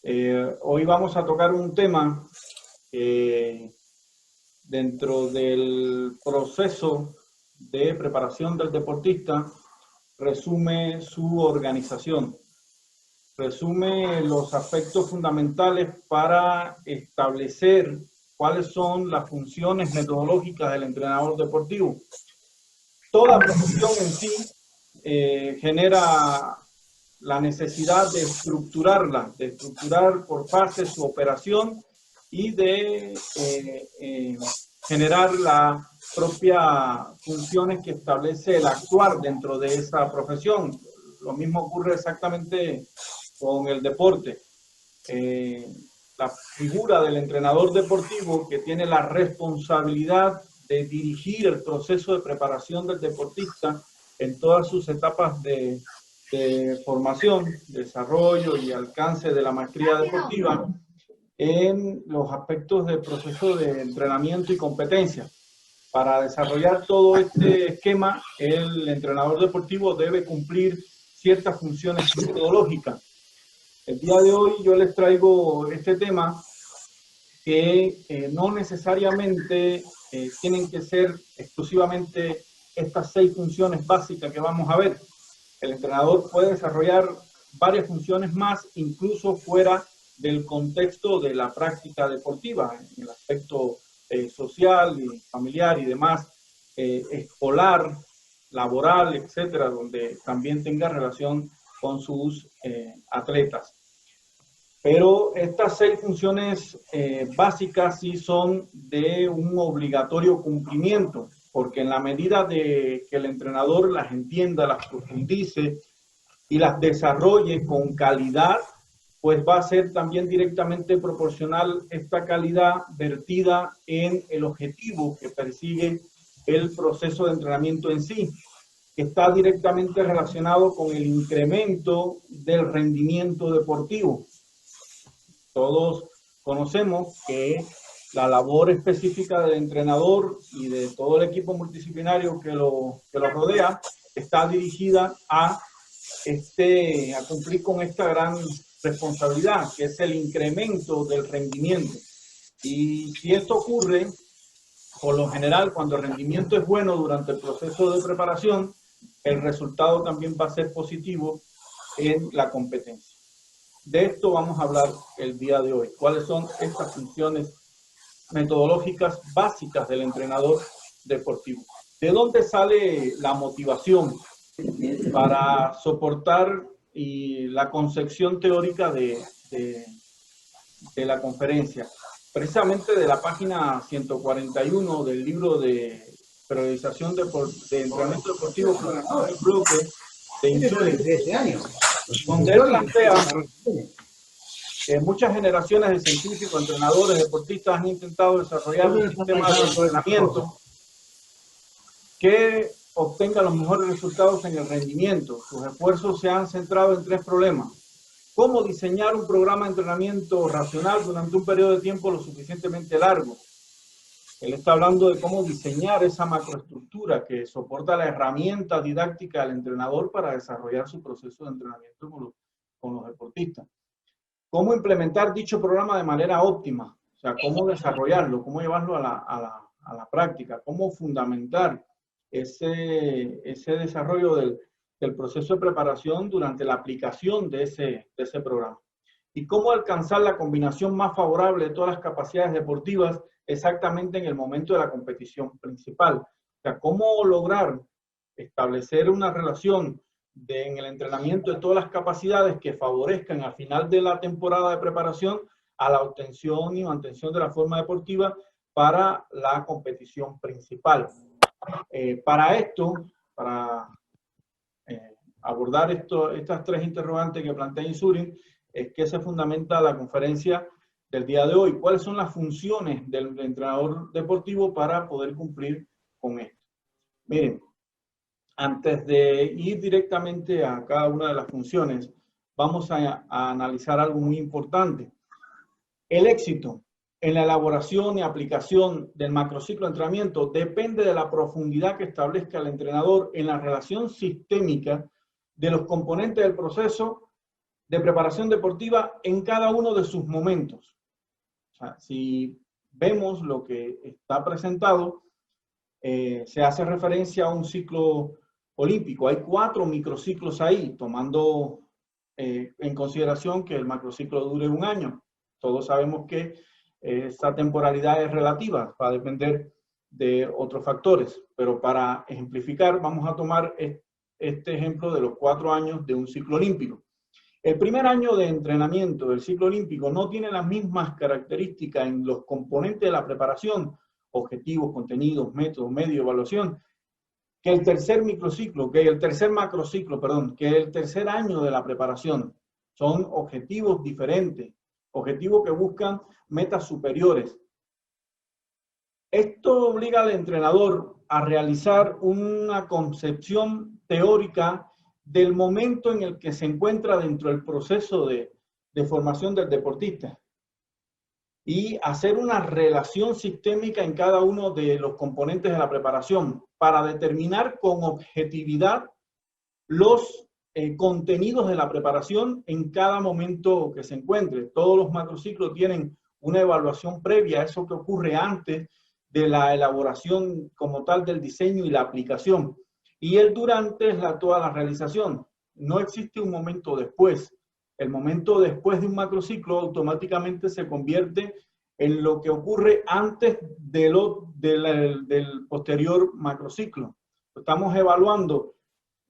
Hoy vamos a tocar un tema que dentro del proceso de preparación del deportista resume su organización, resume los aspectos fundamentales para establecer cuáles son las funciones metodológicas del entrenador deportivo. Toda profesión en sí genera la necesidad de estructurarla, de estructurar por fases su operación y de generar las propias funciones que establece el actuar dentro de esa profesión. Lo mismo ocurre exactamente con el deporte. La figura del entrenador deportivo, que tiene la responsabilidad de dirigir el proceso de preparación del deportista en todas sus etapas de formación, desarrollo y alcance de la maestría deportiva, en los aspectos del proceso de entrenamiento y competencia. Para desarrollar todo este esquema, el entrenador deportivo debe cumplir ciertas funciones metodológicas. El día de hoy yo les traigo este tema que no necesariamente tienen que ser exclusivamente estas 6 funciones básicas que vamos a ver. El entrenador puede desarrollar varias funciones más, incluso fuera del contexto de la práctica deportiva, en el aspecto social y familiar y demás, escolar, laboral, etcétera, donde también tenga relación con sus atletas. Pero estas 6 funciones básicas sí son de un obligatorio cumplimiento, porque en la medida de que el entrenador las entienda, las profundice y las desarrolle con calidad, pues va a ser también directamente proporcional esta calidad vertida en el objetivo que persigue el proceso de entrenamiento en sí, que está directamente relacionado con el incremento del rendimiento deportivo. Todos conocemos que la labor específica del entrenador y de todo el equipo multidisciplinario que lo rodea está dirigida a cumplir con esta gran responsabilidad, que es el incremento del rendimiento. Y si esto ocurre, por lo general, cuando el rendimiento es bueno durante el proceso de preparación, el resultado también va a ser positivo en la competencia. De esto vamos a hablar el día de hoy. ¿Cuáles son estas funciones metodológicas básicas del entrenador deportivo? ¿De dónde sale la motivación para soportar la concepción teórica de la conferencia? Precisamente de la página 141 del libro de periodización de entrenamiento deportivo programado del bloque de Insurin, donde él plantea que muchas generaciones de científicos, entrenadores, deportistas han intentado desarrollar un sistema de entrenamiento que obtenga los mejores resultados en el rendimiento. Sus esfuerzos se han centrado en 3 problemas. ¿Cómo diseñar un programa de entrenamiento racional durante un periodo de tiempo lo suficientemente largo? Él está hablando de cómo diseñar esa macroestructura que soporta la herramienta didáctica del entrenador para desarrollar su proceso de entrenamiento con los deportistas. ¿Cómo implementar dicho programa de manera óptima? O sea, cómo desarrollarlo, cómo llevarlo a la práctica, cómo fundamentar ese desarrollo del proceso de preparación durante la aplicación de ese programa. Y cómo alcanzar la combinación más favorable de todas las capacidades deportivas exactamente en el momento de la competición principal. O sea, cómo lograr establecer una relación en el entrenamiento de todas las capacidades que favorezcan al final de la temporada de preparación a la obtención y mantención de la forma deportiva para la competición principal. Para esto, para abordar estas 3 interrogantes que plantea Insurin, es que se fundamenta la conferencia del día de hoy. ¿Cuáles son las funciones del entrenador deportivo para poder cumplir con esto? Miren, antes de ir directamente a cada una de las funciones, vamos a analizar algo muy importante. El éxito en la elaboración y aplicación del macrociclo de entrenamiento depende de la profundidad que establezca el entrenador en la relación sistémica de los componentes del proceso de preparación deportiva en cada uno de sus momentos. O sea, si vemos lo que está presentado, se hace referencia a un ciclo olímpico. Hay 4 microciclos ahí, tomando en consideración que el macrociclo dure 1 año. Todos sabemos que esa temporalidad es relativa, va a depender de otros factores, pero para ejemplificar vamos a tomar este ejemplo de los 4 años de un ciclo olímpico. El primer año de entrenamiento del ciclo olímpico no tiene las mismas características en los componentes de la preparación, objetivos, contenidos, métodos, medio, evaluación, que el tercer microciclo, que el tercer macrociclo, perdón, que el tercer año de la preparación. Son objetivos diferentes, objetivos que buscan metas superiores. Esto obliga al entrenador a realizar una concepción teórica del momento en el que se encuentra dentro del proceso de formación del deportista y hacer una relación sistémica en cada uno de los componentes de la preparación para determinar con objetividad los contenidos de la preparación en cada momento que se encuentre. Todos los macrociclos tienen una evaluación previa a eso que ocurre antes de la elaboración como tal del diseño y la aplicación. Y el durante es toda la realización. No existe un momento después. El momento después de un macrociclo automáticamente se convierte en lo que ocurre antes del posterior macrociclo. Estamos evaluando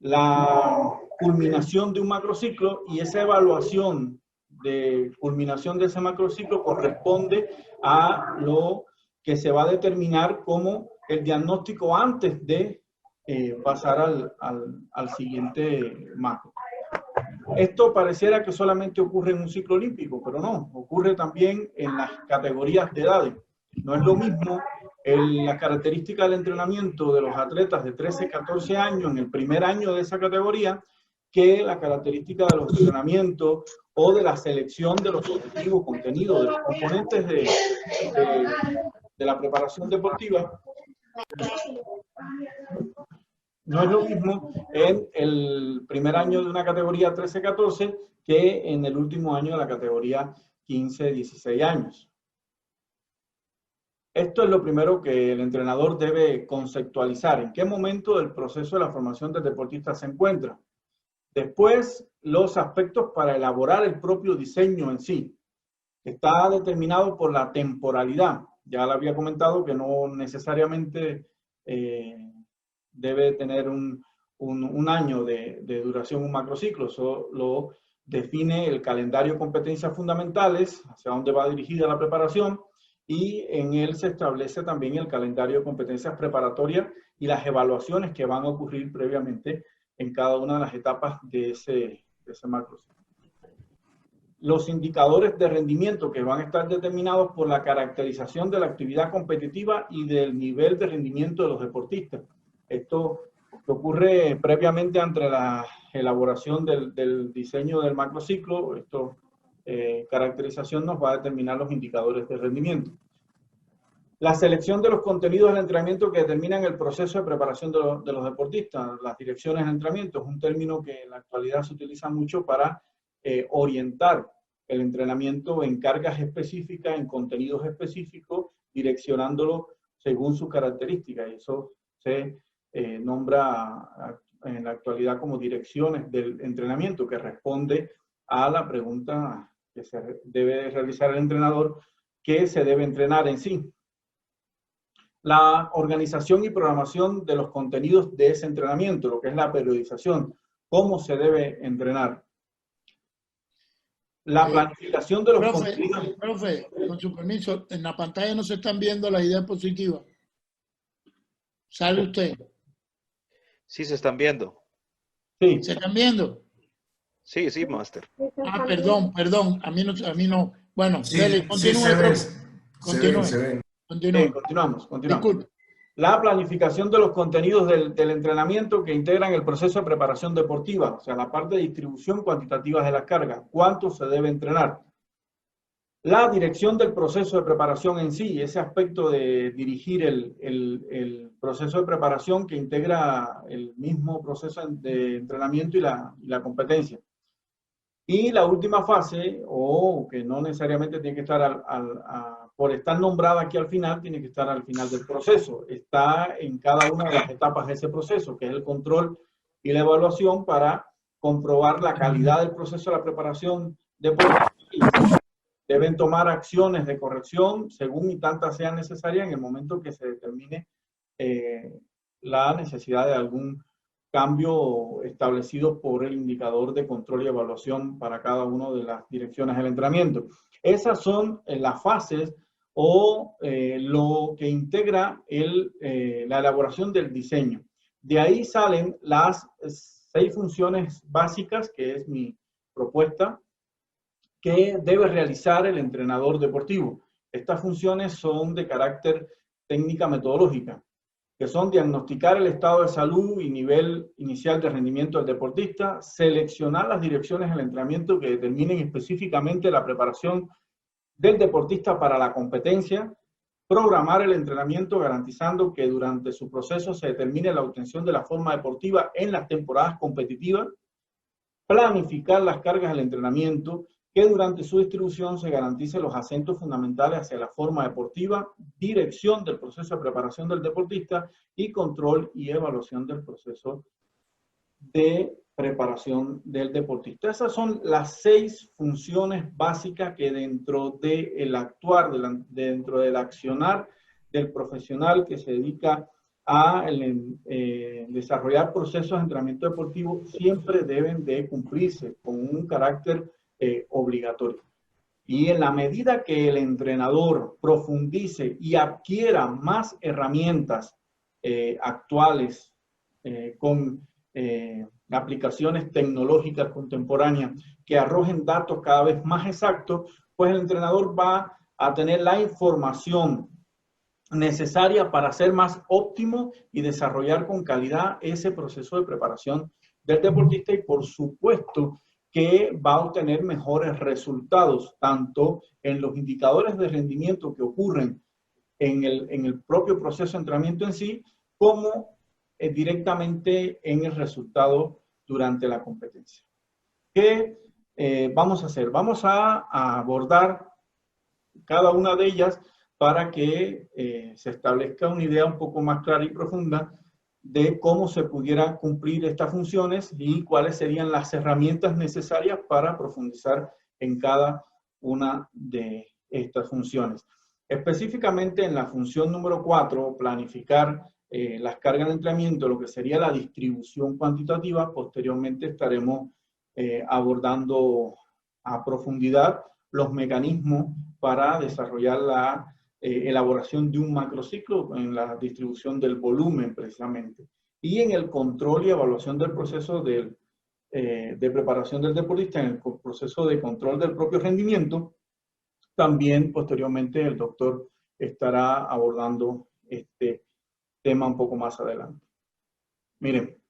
la culminación de un macrociclo y esa evaluación de culminación de ese macrociclo corresponde a lo que se va a determinar como el diagnóstico antes de pasar al siguiente macro. Esto pareciera que solamente ocurre en un ciclo olímpico, pero no, ocurre también en las categorías de edades. No es lo mismo la característica del entrenamiento de los atletas de 13, 14 años en el primer año de esa categoría que la característica de los entrenamientos o de la selección de los objetivos, contenidos, de los componentes de la preparación deportiva. No es lo mismo en el primer año de una categoría 13-14 que en el último año de la categoría 15-16 años. Esto es lo primero que el entrenador debe conceptualizar. ¿En qué momento del proceso de la formación del deportista se encuentra? Después, los aspectos para elaborar el propio diseño en sí. Está determinado por la temporalidad. Ya le había comentado que no necesariamente debe tener un año de duración un macrociclo. Eso lo define el calendario de competencias fundamentales, hacia dónde va dirigida la preparación, y en él se establece también el calendario de competencias preparatorias y las evaluaciones que van a ocurrir previamente en cada una de las etapas de ese macrociclo. Los indicadores de rendimiento que van a estar determinados por la caracterización de la actividad competitiva y del nivel de rendimiento de los deportistas. Esto que ocurre previamente ante la elaboración del diseño del macrociclo, esta caracterización nos va a determinar los indicadores de rendimiento. La selección de los contenidos del entrenamiento que determinan el proceso de preparación de los deportistas. Las direcciones de entrenamiento es un término que en la actualidad se utiliza mucho para orientar el entrenamiento en cargas específicas, en contenidos específicos, direccionándolo según sus características. Y eso se nombra en la actualidad como direcciones del entrenamiento, que responde a la pregunta que se debe realizar el entrenador, ¿qué se debe entrenar en sí? La organización y programación de los contenidos de ese entrenamiento, lo que es la periodización, cómo se debe entrenar. La planificación de los contenidos. Profe, con su permiso, en la pantalla no se están viendo las ideas positivas. ¿Sabe usted? Sí, se están viendo. Sí. ¿Se están viendo? Sí, sí, máster. Ah, perdón. A mí no. Bueno, Sí, dale, continúe. sí, se ven. Continúe. Continuamos. Disculpe. La planificación de los contenidos del entrenamiento que integran el proceso de preparación deportiva, o sea, la parte de distribución cuantitativa de las cargas, cuánto se debe entrenar. La dirección del proceso de preparación en sí, ese aspecto de dirigir el proceso de preparación que integra el mismo proceso de entrenamiento y la competencia. Y la última fase, o que no necesariamente tiene que estar por estar nombrada aquí al final, tiene que estar al final del proceso. Está en cada una de las etapas de ese proceso, que es el control y la evaluación para comprobar la calidad del proceso de la preparación deportiva. Deben tomar acciones de corrección según y tantas sean necesarias en el momento que se determine la necesidad de algún cambio establecido por el indicador de control y evaluación para cada una de las direcciones del entrenamiento. Esas son las fases o lo que integra la elaboración del diseño. De ahí salen las 6 funciones básicas, que es mi propuesta, que debe realizar el entrenador deportivo. Estas funciones son de carácter técnica metodológica, que son diagnosticar el estado de salud y nivel inicial de rendimiento del deportista, seleccionar las direcciones del entrenamiento que determinen específicamente la preparación del deportista para la competencia, programar el entrenamiento garantizando que durante su proceso se determine la obtención de la forma deportiva en las temporadas competitivas, planificar las cargas del entrenamiento, que durante su distribución se garanticen los acentos fundamentales hacia la forma deportiva, dirección del proceso de preparación del deportista y control y evaluación del proceso de preparación del deportista. Esas son las 6 funciones básicas que dentro del actuar, dentro del accionar del profesional que se dedica a desarrollar procesos de entrenamiento deportivo siempre deben de cumplirse con un carácter obligatorio. Y en la medida que el entrenador profundice y adquiera más herramientas actuales con aplicaciones tecnológicas contemporáneas que arrojen datos cada vez más exactos, pues el entrenador va a tener la información necesaria para ser más óptimo y desarrollar con calidad ese proceso de preparación del deportista y por supuesto que va a obtener mejores resultados, tanto en los indicadores de rendimiento que ocurren en el propio proceso de entrenamiento en sí, como directamente en el resultado durante la competencia. ¿Qué vamos a hacer? Vamos a abordar cada una de ellas para que se establezca una idea un poco más clara y profunda de cómo se pudieran cumplir estas funciones y cuáles serían las herramientas necesarias para profundizar en cada una de estas funciones. Específicamente en la función número 4, planificar las cargas de entrenamiento, lo que sería la distribución cuantitativa, posteriormente estaremos abordando a profundidad los mecanismos para desarrollar la elaboración de un macrociclo en la distribución del volumen precisamente. Y en el control y evaluación del proceso de preparación del deportista, en el proceso de control del propio rendimiento, también posteriormente el doctor estará abordando este tema un poco más adelante. Miren,